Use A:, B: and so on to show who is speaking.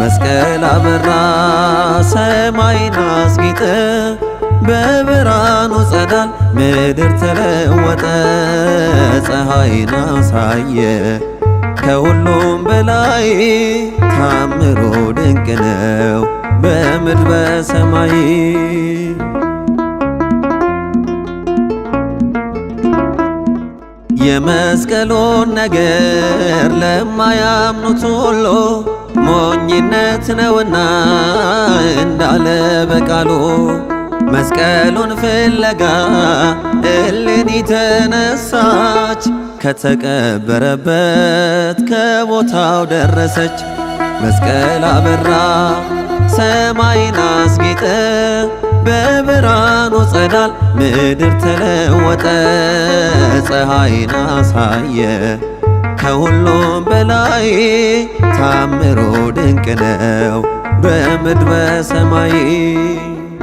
A: መስቀል አበራ ሰማይን አስጌጠ በብርሃኑ ጸዳል ምድር ተለወጠ። ፀሐይን አሳየ ከሁሉም በላይ ታምሮ ድንቅ ነው በምድር በሰማይ። የመስቀሉን ነገር ለማያምኑት ሁሉ ሞኝነት ነውና እንዳለ በቃሉ መስቀሉን ፍለጋ እሌኒ ተነሳች ከተቀበረበት ከቦታው ደረሰች። መስቀል አበራ ሰማይን አስጌጠ በብርሃኑ ጸዳል ምድር ተለወጠ። ፀሐይን አሳየ ከሁሉም በላይ ታምሮ ድንቅ ነው በምድር በሰማይ።